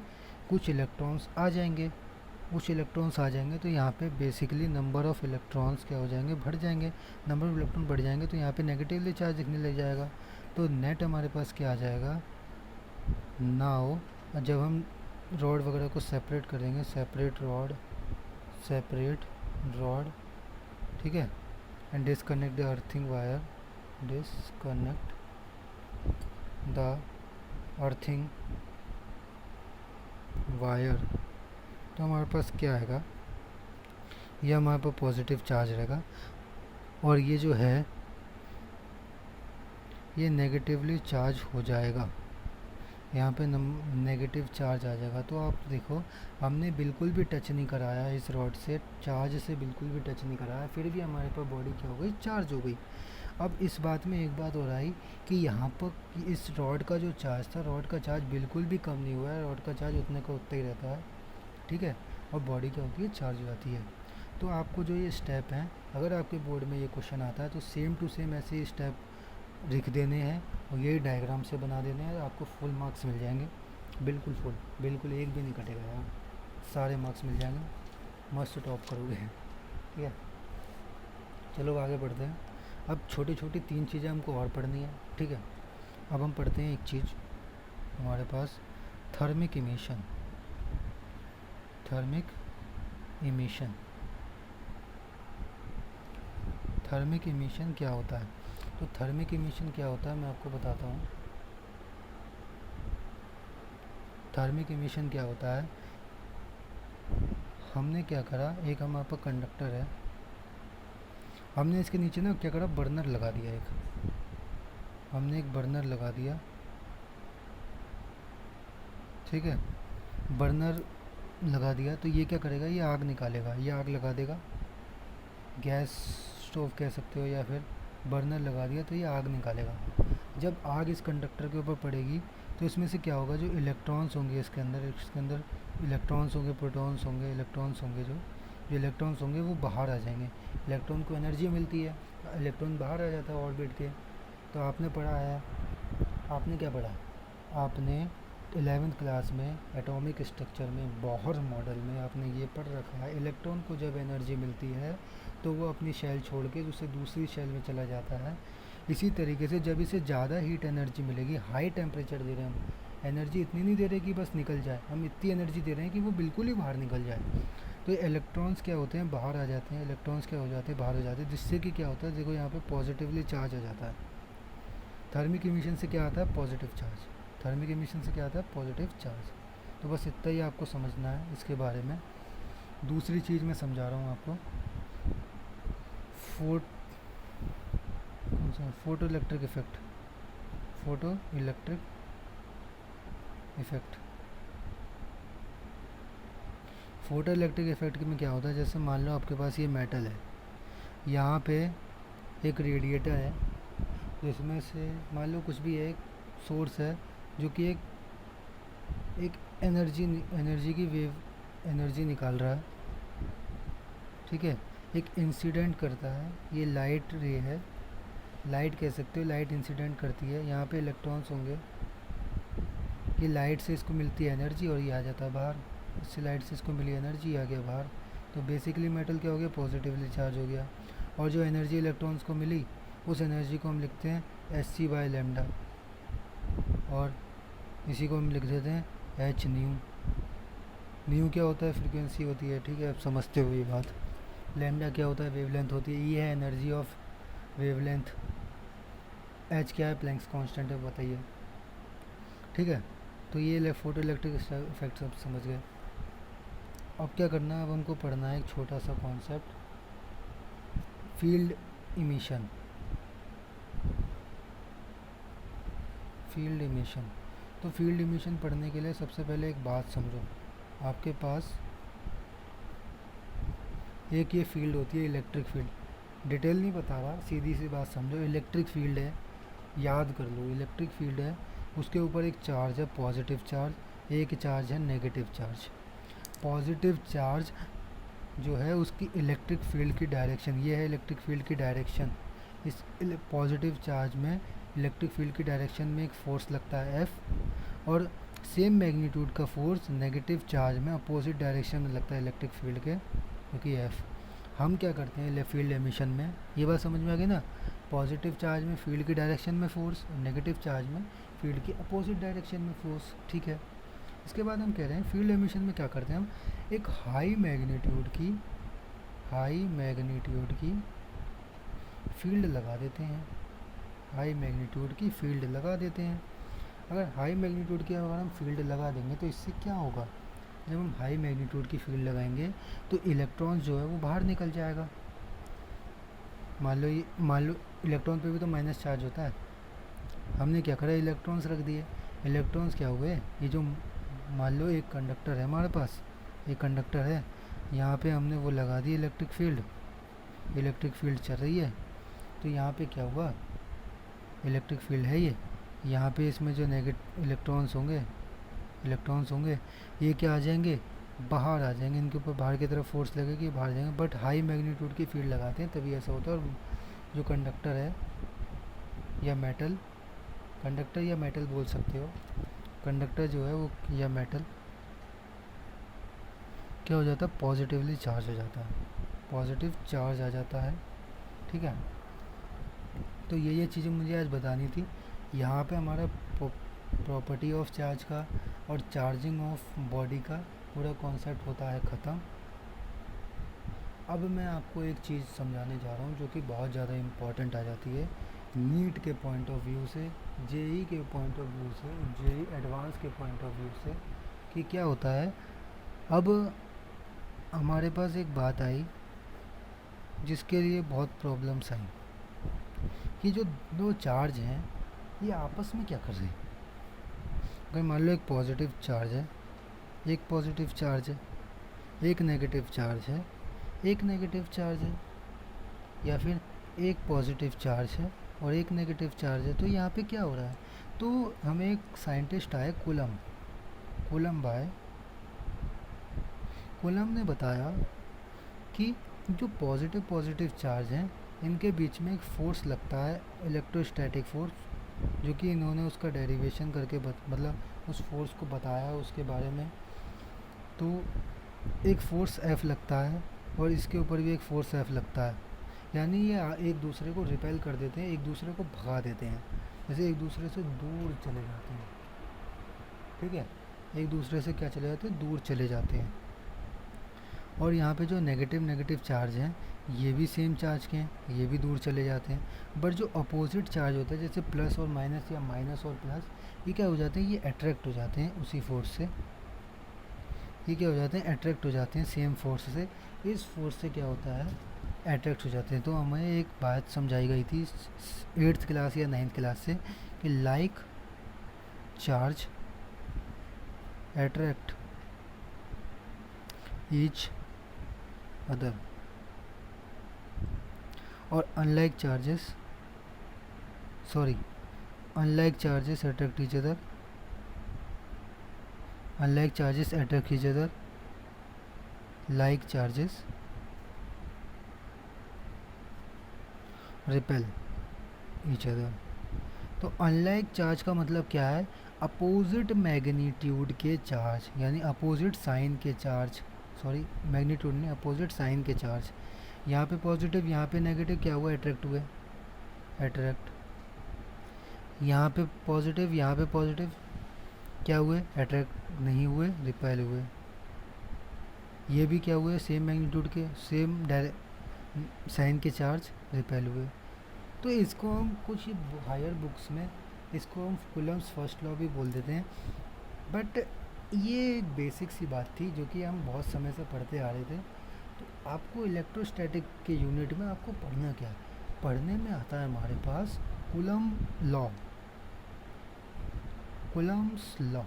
कुछ इलेक्ट्रॉन्स आ जाएंगे। कुछ इलेक्ट्रॉन्स आ जाएंगे तो यहाँ पे बेसिकली नंबर ऑफ़ इलेक्ट्रॉन्स क्या हो जाएंगे, बढ़ जाएंगे। नंबर ऑफ़ इलेक्ट्रॉन बढ़ जाएंगे तो यहाँ पे नेगेटिवली चार्ज दिखने लग जाएगा। तो नेट हमारे पास क्या आ जाएगा, नाउ जब हम रॉड वगैरह को सेपरेट करेंगे, सेपरेट रॉड, ठीक है, and disconnect the earthing wire, disconnect the earthing wire. तो हमारे पास क्या आएगा, ये हमारे पास पॉजिटिव चार्ज रहेगा और ये जो है ये नेगेटिवली चार्ज हो जाएगा। यहाँ पे नेगेटिव चार्ज आ जाएगा। तो आप देखो हमने बिल्कुल भी टच नहीं कराया इस रॉड से, चार्ज से बिल्कुल भी टच नहीं कराया, फिर भी हमारे पास बॉडी क्या हो गई, चार्ज हो गई। अब इस बात में एक बात हो रहा है कि यहाँ पर इस रॉड का जो चार्ज था, रॉड का चार्ज बिल्कुल भी कम नहीं हुआ है, रॉड का चार्ज उतने का उतना ही रहता है, ठीक है। और बॉडी क्या होती है, चार्ज हो जाती है। तो आपको जो ये स्टेप हैं, अगर आपके बोर्ड में ये क्वेश्चन आता है तो सेम टू सेम ऐसे स्टेप लिख देने हैं और यही डायग्राम से बना देने हैं, आपको फुल मार्क्स मिल जाएंगे, बिल्कुल फुल, बिल्कुल एक भी नहीं कटेगा यार, सारे मार्क्स मिल जाएंगे, मस्त टॉप करोगे, ठीक है। चलो आगे बढ़ते हैं। अब छोटी छोटी 3 चीज़ें हमको और पढ़नी है, ठीक है। अब हम पढ़ते हैं एक चीज़ हमारे पास, थर्मिक इमिशन। थर्मिक इमिशन क्या होता है? तो थर्मिक इमिशन क्या होता है मैं आपको बताता हूँ। थर्मिक इमिशन क्या होता है, हमने क्या करा, एक हमारे पास कंडक्टर है, हमने इसके नीचे ना क्या करा, बर्नर लगा दिया। हमने एक बर्नर लगा दिया, ठीक है। बर्नर लगा दिया तो ये क्या करेगा, ये आग निकालेगा, ये आग लगा देगा, गैस स्टोव कह सकते हो, या फिर बर्नर लगा दिया तो ये आग निकालेगा। जब आग इस कंडक्टर के ऊपर पड़ेगी तो इसमें से क्या होगा, जो इलेक्ट्रॉन्स होंगे इसके अंदर इलेक्ट्रॉन्स होंगे, प्रोटॉन्स होंगे, इलेक्ट्रॉन्स होंगे, जो इलेक्ट्रॉन्स होंगे वो बाहर आ जाएंगे। इलेक्ट्रॉन को एनर्जी मिलती है, इलेक्ट्रॉन बाहर आ जाता है ऑर्बिट के। तो आपने पढ़ा है, आपने क्या पढ़ा, आपने 11th क्लास में एटॉमिक स्ट्रक्चर में बोहर मॉडल में आपने ये पढ़ रखा है, इलेक्ट्रॉन को जब एनर्जी मिलती है तो वो अपनी शेल छोड़ के दूसरे दूसरी शेल में चला जाता है। इसी तरीके से जब इसे ज़्यादा हीट एनर्जी मिलेगी, हाई टेम्परेचर दे रहे हैं हम, एनर्जी इतनी नहीं दे रहे कि बस निकल जाए, हम इतनी एनर्जी दे रहे हैं कि वो बिल्कुल ही बाहर निकल जाए। तो इलेक्ट्रॉन्स क्या होते हैं, बाहर आ जाते हैं, इलेक्ट्रॉन्स क्या हो जाते हैं, बाहर हो जाते हैं, जिससे कि क्या होता है, देखो यहाँ पे पॉजिटिवली चार्ज हो जाता है। थर्मिक इमिशन से क्या आता है, पॉजिटिव चार्ज। थर्मिक इमिशन से क्या आता है, पॉजिटिव चार्ज। तो बस इतना ही आपको समझना है इसके बारे में। दूसरी चीज़ मैं समझा रहा हूँ आपको, photo electric effect. Photo electric effect, photo electric effect में क्या होता है, जैसे मान लो आपके पास ये मेटल है, यहाँ पे एक रेडिएटर है जिसमें से मान लो कुछ भी है, एक सोर्स है जो कि एक एनर्जी एनर्जी की वेव एनर्जी निकाल रहा है, ठीक है। एक इंसिडेंट करता है, ये लाइट रे है, लाइट कह सकते हो, लाइट इंसिडेंट करती है, यहाँ पे इलेक्ट्रॉन्स होंगे, ये लाइट से इसको मिलती है एनर्जी और ये आ जाता है बाहर, इससे लाइट से इसको मिली एनर्जी आ गया बाहर। तो बेसिकली मेटल क्या हो गया, पॉजिटिवली चार्ज हो गया। और जो एनर्जी इलेक्ट्रॉन्स को मिली उस एनर्जी को हम लिखते हैं hc/λ, और इसी को हम लिख देते हैं h न्यू। न्यू क्या होता है, फ्रीक्वेंसी होती है, ठीक है, आप समझते हो ये बात। लैम्डा क्या होता है, वेवलेंथ होती है, ये है एनर्जी ऑफ वेवलेंथ। h क्या है, प्लैंक्स कांस्टेंट है, बताइए, ठीक है। तो ये फोटो इलेक्ट्रिक इफेक्ट सब समझ गए। अब क्या करना है, अब हमको पढ़ना है एक छोटा सा concept, field emission. Field emission, तो फील्ड इमिशन पढ़ने के लिए सबसे पहले एक बात समझो, आपके पास एक ये फील्ड होती है इलेक्ट्रिक फील्ड, डिटेल नहीं बता रहा, सीधी सी बात समझो, इलेक्ट्रिक फील्ड है, याद कर लो, इलेक्ट्रिक फील्ड है, उसके ऊपर एक चार्ज है पॉजिटिव चार्ज, एक चार्ज है नेगेटिव चार्ज। पॉजिटिव चार्ज जो है उसकी इलेक्ट्रिक फील्ड की डायरेक्शन, ये है इलेक्ट्रिक फील्ड की डायरेक्शन, इस पॉजिटिव चार्ज में इलेक्ट्रिक फील्ड की डायरेक्शन में एक फोर्स लगता है F, और सेम मैग्नीट्यूड का फोर्स नेगेटिव चार्ज में अपोजिट डायरेक्शन में लगता है इलेक्ट्रिक फील्ड के, क्योंकि F। हम क्या करते हैं फील्ड एमिशन में, ये बात समझ में आ गई ना, पॉजिटिव चार्ज में फील्ड की डायरेक्शन में फोर्स, नेगेटिव चार्ज में फील्ड की अपोजिट डायरेक्शन में फोर्स, ठीक है। इसके बाद हम कह रहे हैं फील्ड एमिशन में क्या करते हैं, हम एक हाई मैग्नीट्यूड की फील्ड लगा देते हैं, हाई मैग्नीट्यूड की फील्ड लगा देते हैं। अगर हाई मैग्नीट्यूड की अगर हम फील्ड लगा देंगे तो इससे क्या होगा, जब हम हाई मैग्नीट्यूड की फील्ड लगाएंगे तो इलेक्ट्रॉन्स जो है वो बाहर निकल जाएगा। मान लो इलेक्ट्रॉन पे भी तो माइनस चार्ज होता है, हमने क्या करा, इलेक्ट्रॉन्स रख दिए, इलेक्ट्रॉन्स क्या हुए, ये जो मान लो एक कंडक्टर है हमारे पास, एक कंडक्टर है, यहाँ पे हमने वो लगा दी इलेक्ट्रिक फील्ड चल रही है, तो यहाँ पे क्या हुआ, इलेक्ट्रिक फील्ड है ये, यहाँ पे इसमें जो नेगेटिव इलेक्ट्रॉन्स होंगे ये क्या आ जाएंगे, बाहर आ जाएंगे, इनके ऊपर बाहर की तरफ फोर्स लगेगी, बाहर जाएंगे। बट हाई मैग्नीट्यूड की फील्ड लगाते हैं तभी ऐसा होता है। और जो कंडक्टर है या मेटल, कंडक्टर या मेटल बोल सकते हो, कंडक्टर जो है वो या मेटल क्या हो जाता है, पॉजिटिवली चार्ज हो जाता है, पॉजिटिव चार्ज आ जाता है, ठीक है। तो ये चीज़ें मुझे आज बतानी थी। यहाँ पे हमारा प्रॉपर्टी ऑफ चार्ज का और चार्जिंग ऑफ बॉडी का पूरा कॉन्सेप्ट होता है ख़त्म। अब मैं आपको एक चीज़ समझाने जा रहा हूँ जो कि बहुत ज़्यादा इम्पॉर्टेंट आ जाती है नीट के पॉइंट ऑफ व्यू से, जेई के पॉइंट ऑफ व्यू से, जेई एडवांस के पॉइंट ऑफ व्यू से, कि क्या होता है। अब हमारे पास एक बात आई जिसके लिए बहुत प्रॉब्लम्स आई, कि जो दो चार्ज हैं ये आपस में क्या कर रहे हैं। अगर मान लो एक पॉजिटिव चार्ज है, एक पॉजिटिव चार्ज है, एक नेगेटिव चार्ज है, एक नेगेटिव चार्ज है, या फिर एक पॉजिटिव चार्ज है और एक नेगेटिव चार्ज है, तो यहाँ पे क्या हो रहा है। तो हमें एक साइंटिस्ट आए कूलम ने बताया कि जो पॉजिटिव चार्ज हैं इनके बीच में एक फोर्स लगता है, इलेक्ट्रोस्टैटिक फोर्स, जो कि इन्होंने उसका डेरिवेशन करके मतलब उस फोर्स को बताया उसके बारे में। तो एक फोर्स F लगता है और इसके ऊपर भी एक फोर्स F लगता है, यानी ये एक दूसरे को रिपेल कर देते हैं, एक दूसरे को भगा देते हैं, जैसे एक दूसरे से दूर चले जाते हैं, ठीक है, एक दूसरे से क्या चले जाते हैं, दूर चले जाते हैं। और यहाँ पे जो नेगेटिव चार्ज हैं ये भी सेम चार्ज के हैं, ये भी दूर चले जाते हैं। बट जो अपोजिट चार्ज होता है जैसे प्लस और माइनस या माइनस और प्लस, ये क्या हो जाते हैं, ये अट्रैक्ट हो जाते हैं उसी फोर्स से, ये क्या हो जाते हैं, अट्रैक्ट हो जाते हैं सेम फोर्स से। इस फोर्स से क्या होता है, अट्रैक्ट हो जाते हैं। तो हमें एक बात समझाई गई थी 8th क्लास या 9th क्लास से कि like charge attract each other, or unlike charges attract each other, like charges repel each other। तो अनलाइक चार्ज का मतलब क्या है? अपोजिट मैग्नीट्यूड के चार्ज, यानी अपोजिट साइन के चार्ज, सॉरी मैग्नीट्यूड नहीं, अपोजिट साइन के चार्ज। यहाँ पे पॉजिटिव, यहाँ पे नेगेटिव, क्या हुआ? अट्रैक्ट हुए, अट्रैक्ट। यहाँ पे पॉजिटिव, यहाँ पे पॉजिटिव, क्या हुए? अट्रैक्ट नहीं हुए, रिपेल हुए। ये भी क्या हुए? सेम मैग्नीट्यूड के, सेम साइन के चार्ज, रिपेल हुए। तो इसको हम कुछ हायर बुक्स में इसको हम कूलम्ब्स फर्स्ट लॉ भी बोल देते हैं, बट ये बेसिक सी बात थी जो कि हम बहुत समय से पढ़ते आ रहे थे। तो आपको इलेक्ट्रोस्टैटिक के यूनिट में आपको पढ़ना क्या है? पढ़ने में आता है हमारे पास Coulomb law, Coulomb's law.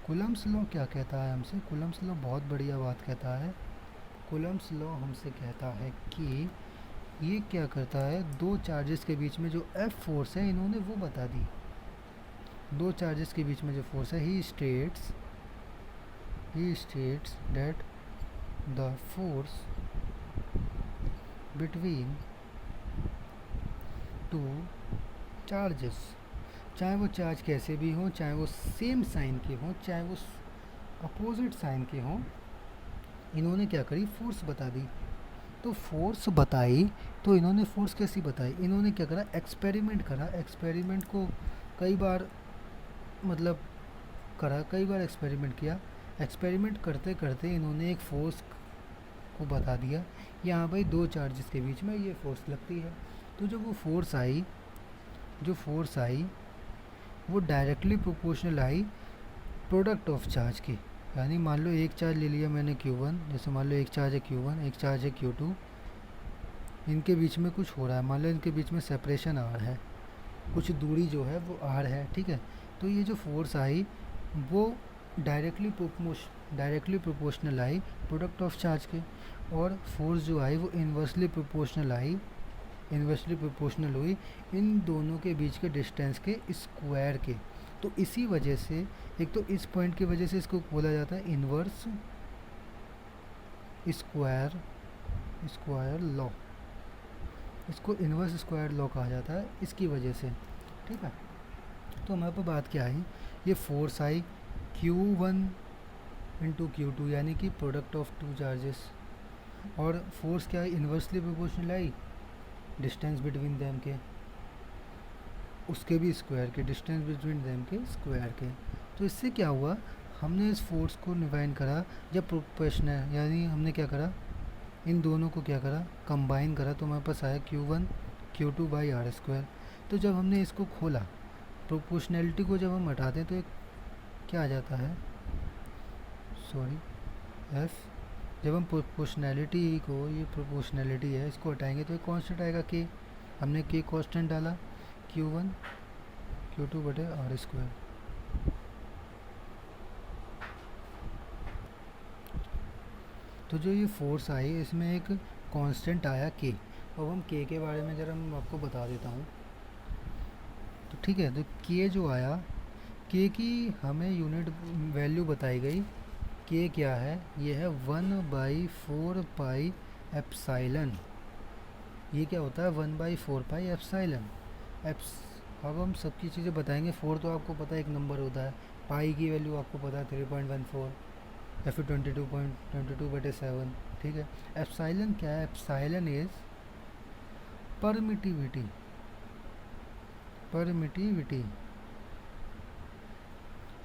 Coulomb's law क्या कहता है हमसे? कूलम्ब्स लॉ बहुत बढ़िया बात कहता है। कूलम्ब्स लॉ हमसे कहता है कि ये क्या करता है, दो चार्जेस के बीच में जो एफ फोर्स है, इन्होंने वो बता दी। दो चार्जेस के बीच में जो फोर्स है, he states that the force between two charges, चाहे वो चार्ज कैसे भी हों, चाहे वो सेम साइन के हों, चाहे वो अपोजिट साइन के हों, इन्होंने क्या करी? फोर्स बता दी। तो फोर्स बताई, तो इन्होंने फोर्स कैसी बताई? इन्होंने क्या करा? एक्सपेरिमेंट करा। एक्सपेरिमेंट को कई बार मतलब करा, कई बार एक्सपेरिमेंट किया। एक्सपेरिमेंट करते करते इन्होंने एक फोर्स को बता दिया, यहाँ भाई दो चार्जेस के बीच में ये फोर्स लगती है। तो जो वो फोर्स आई वो directly proportional I product of charge की। यानी मान लो एक चार्ज ले लिया मैंने Q1, जैसे मान लो एक चार्ज है Q1, एक चार्ज है Q2, इनके बीच में कुछ हो रहा है, मान लो इनके बीच में सेपरेशन R है, कुछ दूरी जो है वो R है, ठीक है। तो ये जो फोर्स आई वो directly proportional I product of charge के, और फोर्स जो आई वो इन्वर्सली प्रोपोर्शनल हुई इन दोनों के बीच के डिस्टेंस के स्क्वायर के। तो इसी वजह से, एक तो इस पॉइंट की वजह से इसको बोला जाता है इन्वर्स स्क्वायर लॉ, इसको इन्वर्स स्क्वायर लॉ कहा जाता है इसकी वजह से, ठीक है। तो हमारे पास बात क्या आई? ये फोर्स आई Q1 इंटू Q2, यानी कि प्रोडक्ट ऑफ टू चार्जेस, और फोर्स क्या है? इन्वर्सली प्रोपोर्शनल आई डिस्टेंस बिटवीन देम के, उसके भी स्क्वायर के, डिस्टेंस बिटवीन देम के स्क्वायर के। तो इससे क्या हुआ? हमने इस फोर्स को डिफाइन करा जब प्रोपोर्शनल, यानी हमने क्या करा? इन दोनों को क्या करा? कंबाइन करा, तो हमारे पास आया Q1 Q2 by are square. तो जब हमने इसको खोला, प्रोपोर्शनैलिटी को जब हम हटाते हैं तो एक क्या आ जाता है, सॉरी एफ, जब हम प्रोपोर्शनैलिटी को, ये प्रोपोर्शनैलिटी है, इसको हटाएंगे तो एक कांस्टेंट आएगा के, हमने के कांस्टेंट डाला, Q1 Q2 बटे आर स्क्वायर। तो जो ये फोर्स आई इसमें एक कांस्टेंट आया के। अब हम के बारे में ज़रा मैं आपको बता देता हूँ। तो ठीक है, तो के जो आया, के की हमें यूनिट वैल्यू बताई गई। के क्या है? ये है 1/4 पाई एप्साइलन। ये क्या होता है? 1/4 पाई एप्साइलन। अब हम सबकी चीज़ें बताएंगे। 4 तो आपको पता है एक नंबर होता है, पाई की वैल्यू आपको पता है 3.14 या फिर 22.22/7, ठीक है। एप्साइलन क्या है? एप्साइलन इज परमिटिविटी,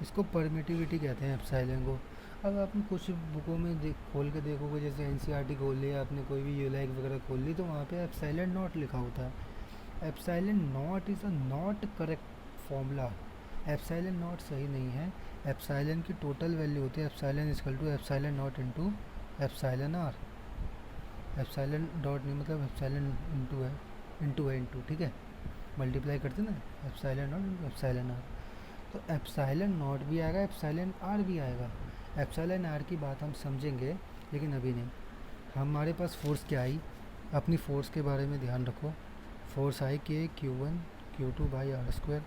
इसको परमिटिविटी कहते हैं एप्साइलन को। अब आपने कुछ बुकों में खोल के देखोगे, जैसे एनसीईआरटी खोल लिया आपने, कोई भी यूलाइक वगैरह खोल ली, तो वहाँ पे एप्साइलन नॉट लिखा होता है। Epsilon naught is a not correct formula. Epsilon naught सही नहीं है। एप्साइलन की टोटल वैल्यू होती है epsilon equal to epsilon naught into epsilon R. Epsilon dot नहीं, मतलब एप्साइलन इंटू, ठीक है, मल्टीप्लाई करते ना, epsilon naught into epsilon R. तो एप्साइलन नॉट भी आएगा, एप्साइलन आर भी आएगा। एप्सिलॉन आर की बात हम समझेंगे, लेकिन अभी नहीं। हमारे पास फोर्स क्या आई, अपनी फोर्स के बारे में ध्यान रखो। फोर्स आई के Q1 Q2 by are square,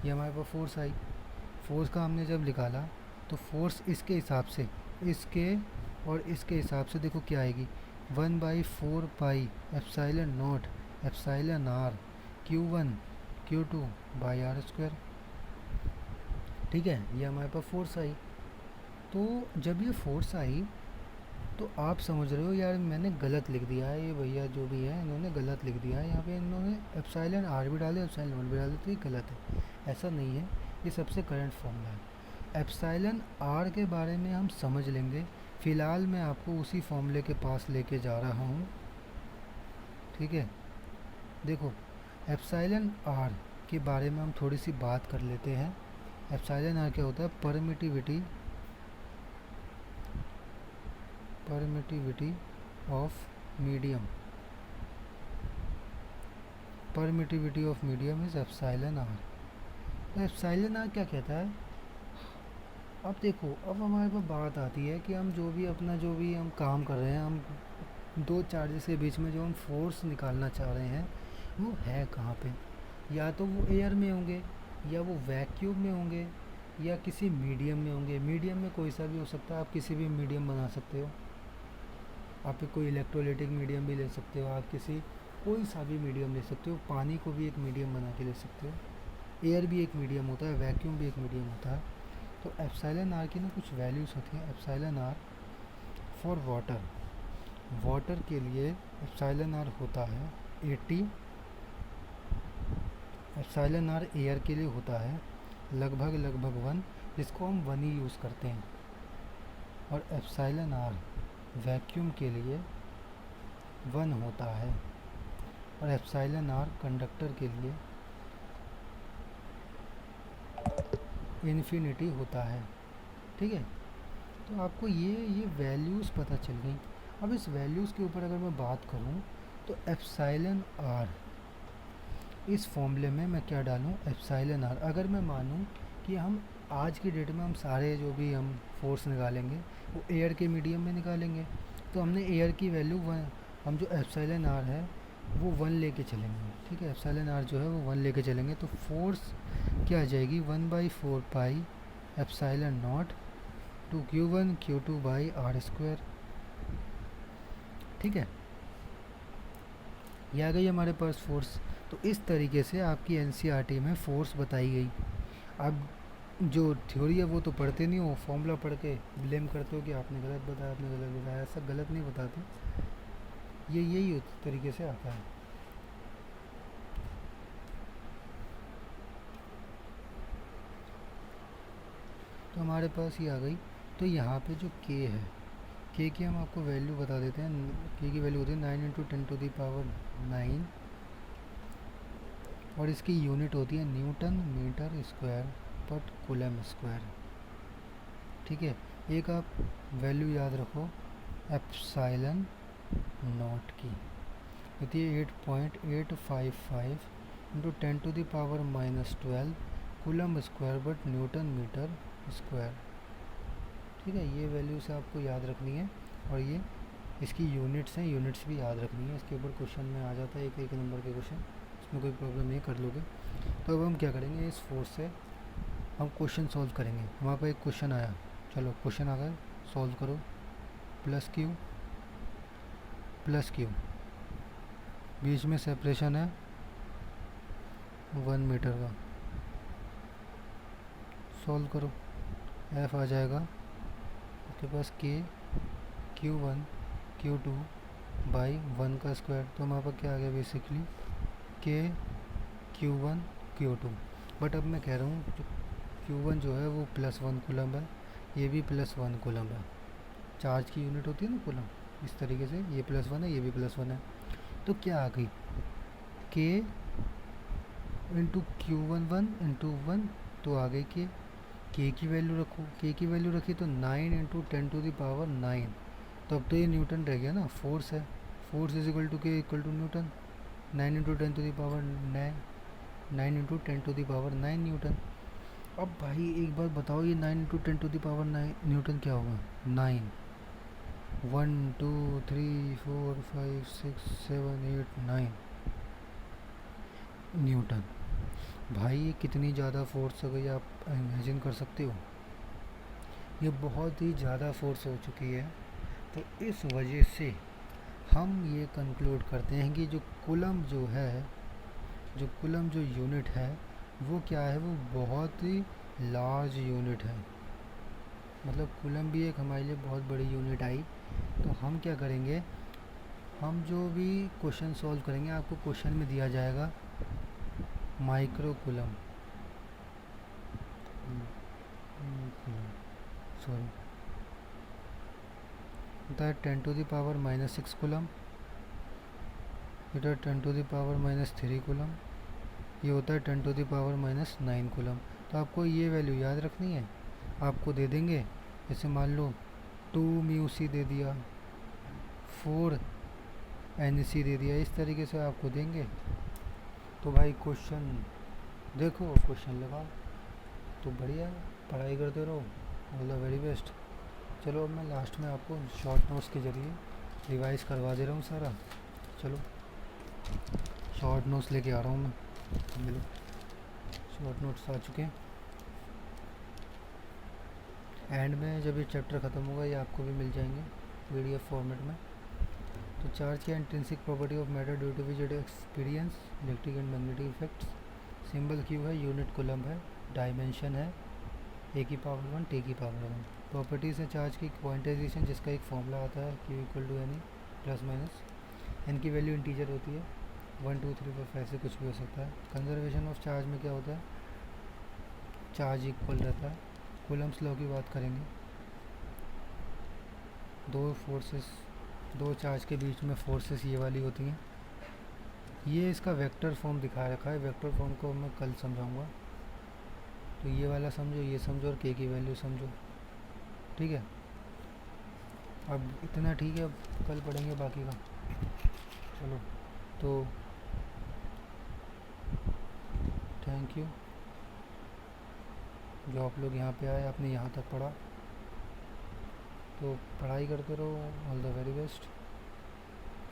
ये हमारे पास फोर्स आई। फोर्स का हमने जब निकाला तो फोर्स इसके हिसाब से, इसके और इसके हिसाब से देखो क्या आएगी, 1/4 pi epsilon naught epsilon R Q1 Q2 by are square. ठीक है, ये हमारे पास फोर्स आई। तो जब ये फोर्स आई तो आप समझ रहे हो यार मैंने गलत लिख दिया है, ये भैया जो भी है इन्होंने गलत लिख दिया है, यहाँ पे इन्होंने एप्सिलॉन आर भी डाले एप्सिलॉन नॉट भी डाले, तो ये गलत है। ऐसा नहीं है, ये सबसे करंट फॉर्मूला है। एप्सिलॉन आर के बारे में हम समझ लेंगे, फ़िलहाल मैं आपको उसी फॉर्मूले के पास लेके जा रहा हूँ। ठीक है, देखो एप्सिलॉन आर के बारे में हम थोड़ी सी बात कर लेते हैं। एप्सिलॉन आर क्या होता है, permittivity of medium, permittivity of medium is epsilon R. तो एप्सिलॉन आर क्या कहता है, अब देखो अब हमारे पास बात आती है कि हम जो भी अपना जो भी हम काम कर रहे हैं, हम दो चार्जेस के बीच में जो हम फोर्स निकालना चाह रहे हैं वो है कहाँ पे, या तो वो एयर में होंगे, या वो वैक्यूम में होंगे, या किसी मीडियम में होंगे। मीडियम में कोई सा भी हो सकता है, आप किसी भी मीडियम बना सकते हो, आप कोई इलेक्ट्रोलाइटिक मीडियम भी ले सकते हो, आप किसी कोई सा भी मीडियम ले सकते हो, पानी को भी एक मीडियम बना के ले सकते हो, एयर भी एक मीडियम होता है, वैक्यूम भी एक मीडियम होता है। तो एप्सिलॉन आर की ना कुछ वैल्यूज़ होती हैं। Epsilon r for water, water के लिए एप्सिलॉन आर होता है 80, एप्सिलॉन आर एयर के लिए होता है लगभग 1, जिसको हम 1 ही यूज़ करते हैं। और एप्सिलॉन आर वैक्यूम के लिए 1 होता है, और एप्सिलॉन आर कंडक्टर के लिए इन्फिनिटी होता है। ठीक है, तो आपको ये वैल्यूज़ पता चल गई। अब इस वैल्यूज़ के ऊपर अगर मैं बात करूँ तो एप्सिलॉन आर, इस फॉर्मूले में मैं क्या डालूँ, एप्सिलॉन आर। अगर मैं मानूँ कि हम आज की डेट में हम सारे जो भी हम फोर्स निकालेंगे वो एयर के मीडियम में निकालेंगे, तो हमने एयर की वैल्यू 1, हम जो एप्सिलॉन आर है वो 1 लेके चलेंगे। ठीक है, एप्सिलॉन आर जो है वो 1 लेके चलेंगे, तो फोर्स क्या आ जाएगी, 1/4 pi epsilon naught to Q1 Q2 by are square. ठीक है, ये आ गई हमारे पास फोर्स। तो इस तरीके से आपकी एनसीईआरटी में फोर्स बताई गई। अब जो थ्योरी है वो तो पढ़ते नहीं हो, फॉर्मूला पढ़ के ब्लेम करते हो कि आपने गलत बताया, आपने गलत बताया। ऐसा गलत नहीं बताते, ये यही तरीके से आता है। तो हमारे पास ये आ गई। तो यहाँ पे जो के है, के की हम आपको वैल्यू बता देते हैं। के की वैल्यू होती है 9 × 10⁹ और इसकी यूनिट होती है न्यूटन मीटर स्क्वायर पर कूलम स्क्वायर। ठीक है, एक आप वैल्यू याद रखो एप्सिलॉन नॉट की, होती है 8.855 × 10⁻⁻12 coulomb square but newton metre square. ठीक है, ये वैल्यू से आपको याद रखनी है, और ये इसकी यूनिट्स हैं, यूनिट्स भी याद रखनी है। इसके ऊपर क्वेश्चन में आ जाता है, एक नंबर के क्वेश्चन, इसमें कोई प्रॉब्लम नहीं, कर लोगे। तो अब हम क्या करेंगे, इस फोर्स से हम क्वेश्चन सॉल्व करेंगे। हमारे पास एक क्वेश्चन आया, चलो क्वेश्चन आ गया, सॉल्व करो। प्लस क्यू, बीच में सेपरेशन है 1 मीटर का, सॉल्व करो। एफ आ जाएगा आपके पास के Q1 Q2 बाई 1 का स्क्वायर। तो हमारे पास क्या आ गया बेसिकली, के Q1 Q2। बट अब मैं कह रहा हूँ जो Q1 जो है वो +1 कूलम है, ये भी +1 कूलम है। चार्ज की यूनिट होती है ना कूलम, इस तरीके से ये +1 है, ये भी +1 है। तो क्या आ गई, के इंटू Q11 इंटू 1, तो आ गई के की वैल्यू रखो, के की वैल्यू रखी तो 9 × 10⁹ तो अब तो ये न्यूटन रह गया ना, फोर्स है, फोर्स इज इक्वल टू के इक्वल टू न्यूटन, 9 × 10⁹ 9 न्यूटन। अब भाई एक बार बताओ, ये 9 × 10⁻9 न्यूटन क्या होगा? 9, 1 2 3 4 5 6 7 8 9 न्यूटन। भाई ये कितनी ज़्यादा फोर्स हो गई, आप इमेजिन कर सकते हो? ये बहुत ही ज़्यादा फोर्स हो चुकी है। तो इस वजह से हम ये कंक्लूड करते हैं कि जो कूलम जो यूनिट है वो क्या है, वो बहुत ही लार्ज यूनिट है। मतलब कूलम भी एक हमारे लिए बहुत बड़ी यूनिट आई। तो हम क्या करेंगे, हम जो भी क्वेश्चन सॉल्व करेंगे, आपको क्वेश्चन में दिया जाएगा माइक्रो कूलम, सॉरी, होता है 10⁻⁻6 कूलम, इधर 10⁻⁻3 कूलम, ये होता है 10⁻⁻9 कूलम। तो आपको ये वैल्यू याद रखनी है। आपको दे देंगे, जैसे मान लो 2 म्यू सी दे दिया, 4 एन सी दे दिया, इस तरीके से आपको देंगे। तो भाई क्वेश्चन देखो, क्वेश्चन लगाओ, तो बढ़िया है, पढ़ाई करते रहो। All the very best. चलो अब मैं लास्ट में आपको शॉर्ट नोट्स के ज़रिए रिवाइज करवा दे रहा हूँ सारा। चलो शॉर्ट नोट्स लेके आ रहा हूँ मैं, मिलो। शॉर्ट नोट्स आ चुके हैं। एंड में जब ये चैप्टर ख़त्म होगा ये आपको भी मिल जाएंगे PDF फॉर्मेट में। तो चार्ज की intrinsic property of matter due to which it experience electric and magnetic effects. Symbol Q है, यूनिट कूलम है, डायमेंशन है A⁻1 T⁻1। प्रॉपर्टीज़ है चार्ज की क्वांटाइजेशन, जिसका एक फॉर्मूला आता है Q = N plus minus. N की वैल्यू इंटीजर होती है, 1 2 3 4 5 से कुछ भी हो सकता है। कंजर्वेशन ऑफ चार्ज में क्या होता है, चार्ज इक्वल रहता है। कूलम्स लॉ की बात करेंगे, दो चार्ज के बीच में फोर्सेस ये वाली होती हैं। ये इसका वेक्टर फॉर्म दिखा रखा है, वेक्टर फॉर्म को मैं कल समझाऊंगा। तो ये वाला समझो, ये समझो, और के की वैल्यू समझो, ठीक है। अब इतना ठीक है, अब कल पढ़ेंगे बाकी का। चलो तो थैंक यू जो आप लोग यहाँ पे आए, आपने यहाँ तक पढ़ा। तो पढ़ाई करते रहो। All the very best.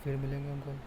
फिर मिलेंगे हम कल।